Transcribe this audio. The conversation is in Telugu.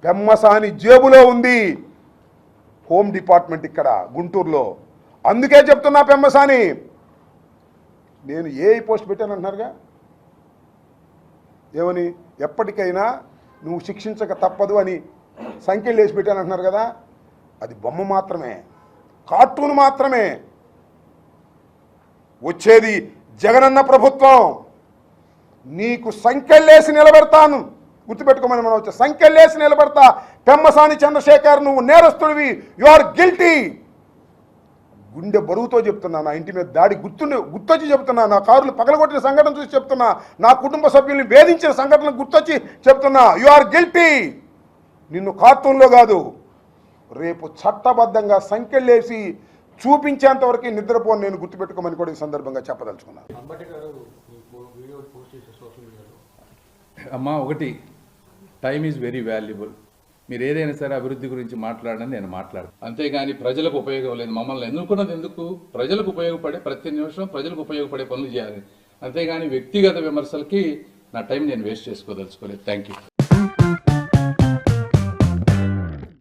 పెమ్మసాని జేబులో ఉంది హోమ్ డిపార్ట్మెంట్ ఇక్కడ గుంటూరులో. అందుకే చెప్తున్నా పెమ్మసాని, నేను ఏ పోస్ట్ పెట్టాను అంటున్నారుగా, ఏమని ఎప్పటికైనా నువ్వు శిక్షించక తప్పదు అని సంఖ్యలు వేసి పెట్టాను అంటున్నారు కదా, అది బొమ్మ మాత్రమే, కార్టూన్ మాత్రమే. వచ్చేది జగనన్న ప్రభుత్వం. నీకు సంఖ్యలేసి నిలబెడతాను, గుర్తుపెట్టుకోమని మనం వచ్చే సంఖ్యలేసి నిలబెడతా. పెమ్మసాని చంద్రశేఖర్, నువ్వు నేరస్తుడివి, యు ఆర్ గిల్టీ. గుండె బరువుతో చెప్తున్నా, నా ఇంటి మీద దాడి గుర్తొచ్చి చెప్తున్నా, నా కారులు పగలగొట్టిన సంఘటన చూసి చెప్తున్నా, నా కుటుంబ సభ్యుల్ని వేధించిన సంఘటన గుర్తొచ్చి చెప్తున్నా, యు ఆర్ గిల్టీ. నిన్ను కార్టూన్లో కాదు, రేపు చట్టబద్ధంగా సంఖ్యలేసి చూపించేంత వరకు నిద్రపోను నేను, గుర్తుపెట్టుకోమని కూడా ఈ సందర్భంగా చెప్పదలుచుకున్నాను. అమ్మా, ఒకటి, టైం ఈజ్ వెరీ వాల్యుబుల్. మీరు ఏదైనా సరే అభివృద్ధి గురించి మాట్లాడని నేను మాట్లాడను, అంతేగాని ప్రజలకు ఉపయోగం లేదు. మమ్మల్ని ఎన్నుకున్నది ఎందుకు? ప్రజలకు ఉపయోగపడే, ప్రతి నిమిషం ప్రజలకు ఉపయోగపడే పనులు చేయాలి, అంతేగాని వ్యక్తిగత విమర్శలకి నా టైం నేను వేస్ట్ చేసుకోదలుచుకోలేదు. Thank you.